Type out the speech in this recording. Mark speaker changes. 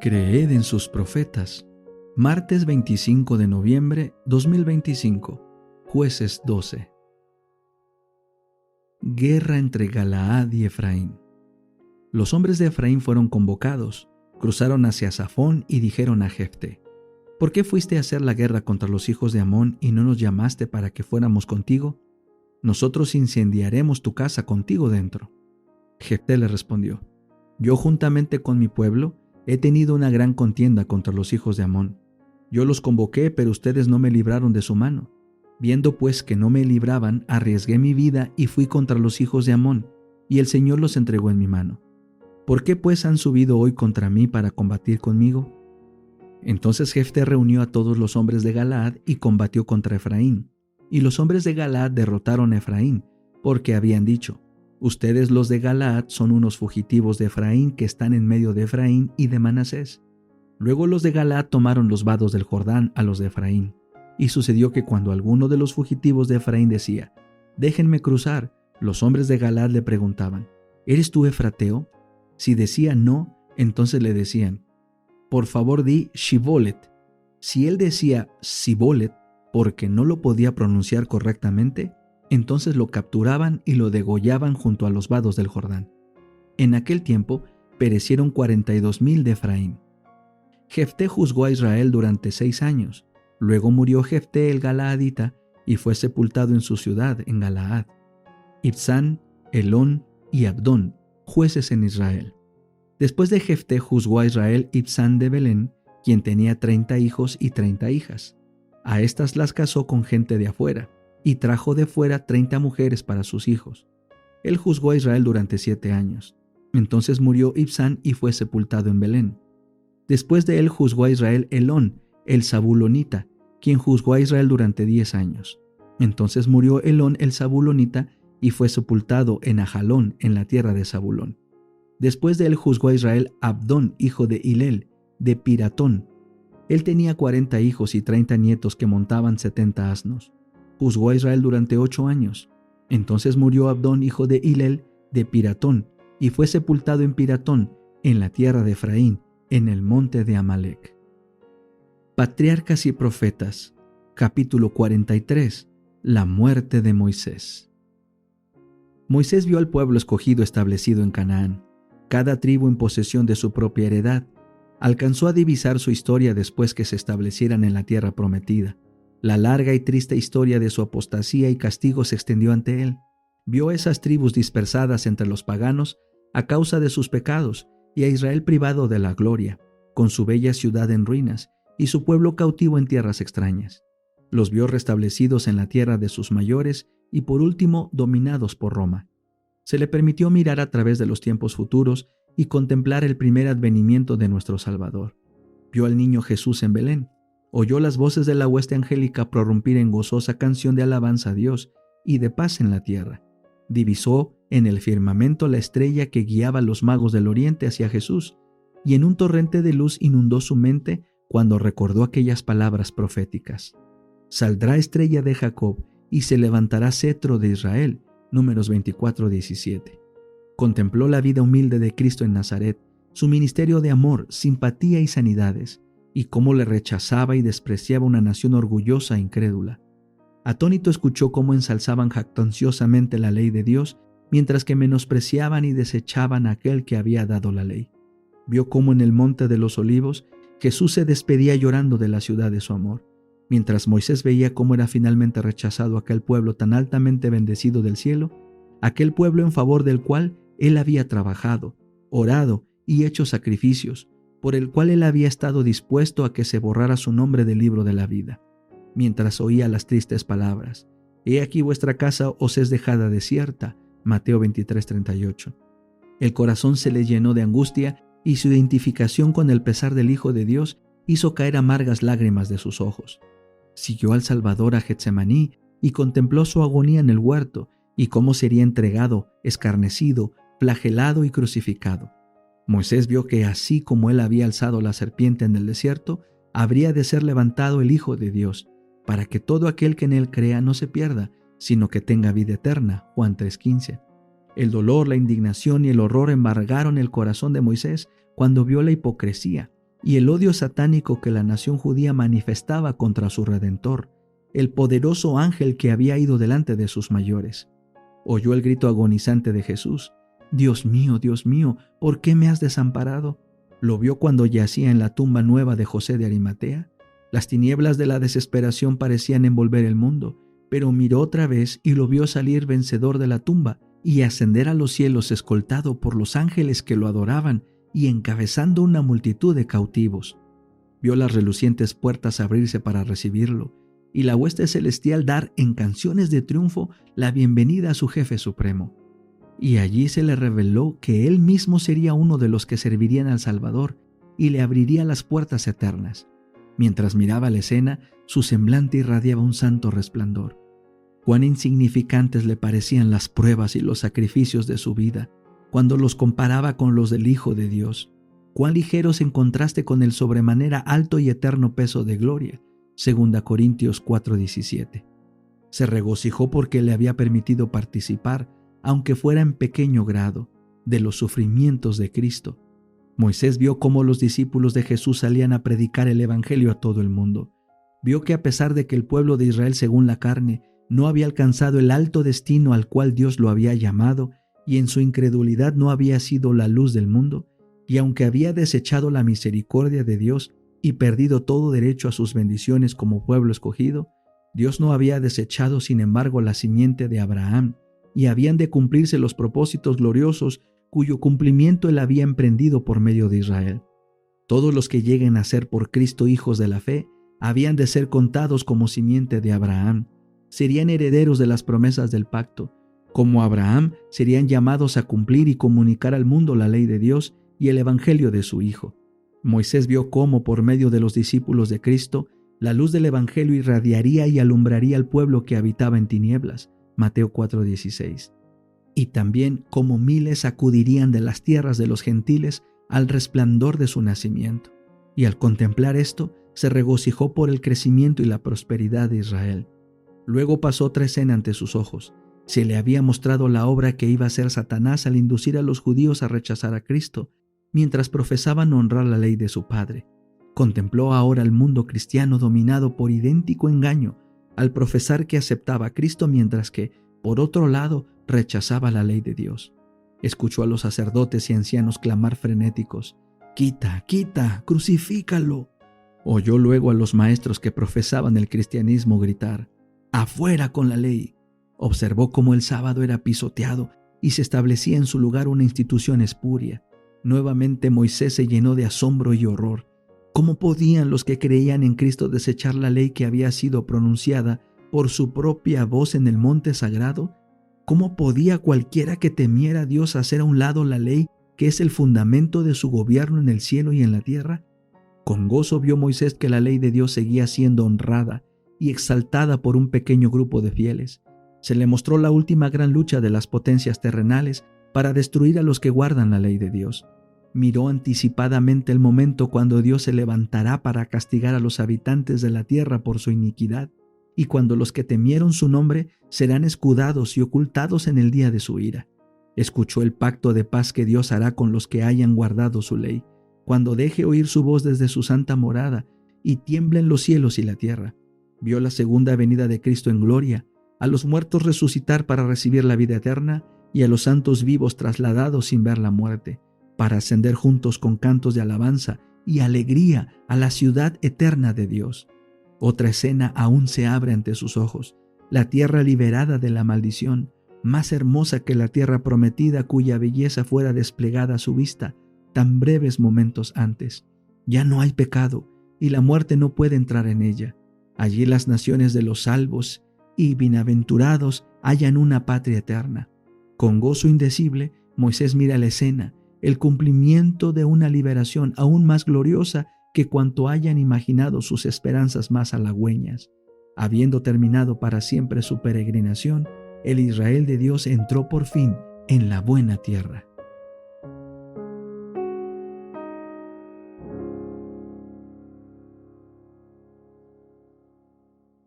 Speaker 1: Creed en sus profetas. Martes 25 de noviembre 2025. Jueces 12. Guerra entre Galaad y Efraín. Los hombres de Efraín fueron convocados, cruzaron hacia Safón y dijeron a Jefté: ¿Por qué fuiste a hacer la guerra contra los hijos de Amón y no nos llamaste para que fuéramos contigo? Nosotros incendiaremos tu casa contigo dentro. Jefté le respondió: Yo juntamente con mi pueblo he tenido una gran contienda contra los hijos de Amón. Yo los convoqué, pero ustedes no me libraron de su mano. Viendo pues que no me libraban, arriesgué mi vida y fui contra los hijos de Amón, y el Señor los entregó en mi mano. ¿Por qué pues han subido hoy contra mí para combatir conmigo? Entonces Jefté reunió a todos los hombres de Galaad y combatió contra Efraín. Y los hombres de Galaad derrotaron a Efraín, porque habían dicho: Ustedes los de Galaad son unos fugitivos de Efraín que están en medio de Efraín y de Manasés. Luego los de Galaad tomaron los vados del Jordán a los de Efraín. Y sucedió que cuando alguno de los fugitivos de Efraín decía: Déjenme cruzar, los hombres de Galaad le preguntaban: ¿Eres tú efrateo? Si decía no, entonces le decían: Por favor di Shibolet. Si él decía Sibolet, porque no lo podía pronunciar correctamente, entonces lo capturaban y lo degollaban junto a los vados del Jordán. En aquel tiempo perecieron 42,000 de Efraín. Jefté juzgó a Israel durante 6 años. Luego murió Jefté el Galaadita y fue sepultado en su ciudad, en Galaad. Ibzán, Elón y Abdón, jueces en Israel. Después de Jefté juzgó a Israel Ibzán de Belén, quien tenía 30 hijos y 30 hijas. A estas las casó con gente de afuera, y trajo de fuera 30 mujeres para sus hijos. Él juzgó a Israel durante 7 años. Entonces murió Ibzán y fue sepultado en Belén. Después de él juzgó a Israel Elón, el Zabulonita, quien juzgó a Israel durante 10 años. Entonces murió Elón el Zabulonita y fue sepultado en Ajalón, en la tierra de Zabulón. Después de él juzgó a Israel Abdón, hijo de Hilel, de Piratón. Él tenía 40 hijos y 30 nietos que montaban 70 asnos. Juzgó a Israel durante 8 años. Entonces murió Abdón, hijo de Hilel, de Piratón, y fue sepultado en Piratón, en la tierra de Efraín, en el monte de Amalec. Patriarcas y Profetas, capítulo 43. La muerte de Moisés. Moisés vio al pueblo escogido establecido en Canaán, cada tribu en posesión de su propia heredad. Alcanzó a divisar su historia después que se establecieran en la tierra prometida. La larga y triste historia de su apostasía y castigo se extendió ante él. Vio esas tribus dispersadas entre los paganos a causa de sus pecados, y a Israel privado de la gloria, con su bella ciudad en ruinas y su pueblo cautivo en tierras extrañas. Los vio restablecidos en la tierra de sus mayores y por último dominados por Roma. Se le permitió mirar a través de los tiempos futuros y contemplar el primer advenimiento de nuestro Salvador. Vio al niño Jesús en Belén. Oyó las voces de la hueste angélica prorrumpir en gozosa canción de alabanza a Dios y de paz en la tierra. Divisó en el firmamento la estrella que guiaba a los magos del oriente hacia Jesús, y en un torrente de luz inundó su mente cuando recordó aquellas palabras proféticas: Saldrá estrella de Jacob y se levantará cetro de Israel. Números 24:17. Contempló la vida humilde de Cristo en Nazaret, su ministerio de amor, simpatía y sanidades, y cómo le rechazaba y despreciaba una nación orgullosa e incrédula. Atónito escuchó cómo ensalzaban jactanciosamente la ley de Dios, mientras que menospreciaban y desechaban a aquel que había dado la ley. Vio cómo en el monte de los olivos Jesús se despedía llorando de la ciudad de su amor, mientras Moisés veía cómo era finalmente rechazado aquel pueblo tan altamente bendecido del cielo, aquel pueblo en favor del cual él había trabajado, orado y hecho sacrificios, por el cual él había estado dispuesto a que se borrara su nombre del libro de la vida. Mientras oía las tristes palabras: He aquí vuestra casa os es dejada desierta. Mateo 23:38. El corazón se le llenó de angustia y su identificación con el pesar del Hijo de Dios hizo caer amargas lágrimas de sus ojos. Siguió al Salvador a Getsemaní y contempló su agonía en el huerto y cómo sería entregado, escarnecido, flagelado y crucificado. Moisés vio que así como él había alzado la serpiente en el desierto, habría de ser levantado el Hijo de Dios, para que todo aquel que en él crea no se pierda, sino que tenga vida eterna. Juan 3:15. El dolor, la indignación y el horror embargaron el corazón de Moisés cuando vio la hipocresía y el odio satánico que la nación judía manifestaba contra su Redentor, el poderoso ángel que había ido delante de sus mayores. Oyó el grito agonizante de Jesús: Dios mío, ¿por qué me has desamparado? Lo vio cuando yacía en la tumba nueva de José de Arimatea. Las tinieblas de la desesperación parecían envolver el mundo, pero miró otra vez y lo vio salir vencedor de la tumba y ascender a los cielos escoltado por los ángeles que lo adoraban y encabezando una multitud de cautivos. Vio las relucientes puertas abrirse para recibirlo y la hueste celestial dar en canciones de triunfo la bienvenida a su jefe supremo. Y allí se le reveló que él mismo sería uno de los que servirían al Salvador y le abriría las puertas eternas. Mientras miraba la escena, su semblante irradiaba un santo resplandor. Cuán insignificantes le parecían las pruebas y los sacrificios de su vida cuando los comparaba con los del Hijo de Dios. Cuán ligeros en contraste con el sobremanera alto y eterno peso de gloria. 2 Corintios 4:17. Se regocijó porque le había permitido participar, aunque fuera en pequeño grado, de los sufrimientos de Cristo. Moisés vio cómo los discípulos de Jesús salían a predicar el Evangelio a todo el mundo. Vio que a pesar de que el pueblo de Israel según la carne no había alcanzado el alto destino al cual Dios lo había llamado, y en su incredulidad no había sido la luz del mundo, y aunque había desechado la misericordia de Dios y perdido todo derecho a sus bendiciones como pueblo escogido, Dios no había desechado sin embargo la simiente de Abraham, y habían de cumplirse los propósitos gloriosos cuyo cumplimiento él había emprendido por medio de Israel. Todos los que lleguen a ser por Cristo hijos de la fe habían de ser contados como simiente de Abraham, serían herederos de las promesas del pacto. Como Abraham, serían llamados a cumplir y comunicar al mundo la ley de Dios y el evangelio de su Hijo. Moisés vio cómo por medio de los discípulos de Cristo, la luz del evangelio irradiaría y alumbraría al pueblo que habitaba en tinieblas. Mateo 4:16. Y también cómo miles acudirían de las tierras de los gentiles al resplandor de su nacimiento. Y al contemplar esto, se regocijó por el crecimiento y la prosperidad de Israel. Luego pasó otra escena ante sus ojos. Se le había mostrado la obra que iba a hacer Satanás al inducir a los judíos a rechazar a Cristo, mientras profesaban honrar la ley de su padre. Contempló ahora al mundo cristiano dominado por idéntico engaño, al profesar que aceptaba a Cristo mientras que, por otro lado, rechazaba la ley de Dios. Escuchó a los sacerdotes y ancianos clamar frenéticos: «¡Quita, quita, crucifícalo!». Oyó luego a los maestros que profesaban el cristianismo gritar: «¡Afuera con la ley!». Observó cómo el sábado era pisoteado y se establecía en su lugar una institución espuria. Nuevamente Moisés se llenó de asombro y horror. ¿Cómo podían los que creían en Cristo desechar la ley que había sido pronunciada por su propia voz en el monte sagrado? ¿Cómo podía cualquiera que temiera a Dios hacer a un lado la ley que es el fundamento de su gobierno en el cielo y en la tierra? Con gozo vio Moisés que la ley de Dios seguía siendo honrada y exaltada por un pequeño grupo de fieles. Se le mostró la última gran lucha de las potencias terrenales para destruir a los que guardan la ley de Dios. Miró anticipadamente el momento cuando Dios se levantará para castigar a los habitantes de la tierra por su iniquidad, y cuando los que temieron su nombre serán escudados y ocultados en el día de su ira. Escuchó el pacto de paz que Dios hará con los que hayan guardado su ley, cuando deje oír su voz desde su santa morada y tiemblen los cielos y la tierra. Vio la segunda venida de Cristo en gloria, a los muertos resucitar para recibir la vida eterna y a los santos vivos trasladados sin ver la muerte, para ascender juntos con cantos de alabanza y alegría a la ciudad eterna de Dios. Otra escena aún se abre ante sus ojos, la tierra liberada de la maldición, más hermosa que la tierra prometida cuya belleza fuera desplegada a su vista tan breves momentos antes. Ya no hay pecado y la muerte no puede entrar en ella. Allí las naciones de los salvos y bienaventurados hallan una patria eterna. Con gozo indecible, Moisés mira la escena, el cumplimiento de una liberación aún más gloriosa que cuanto hayan imaginado sus esperanzas más halagüeñas. Habiendo terminado para siempre su peregrinación, el Israel de Dios entró por fin en la buena tierra.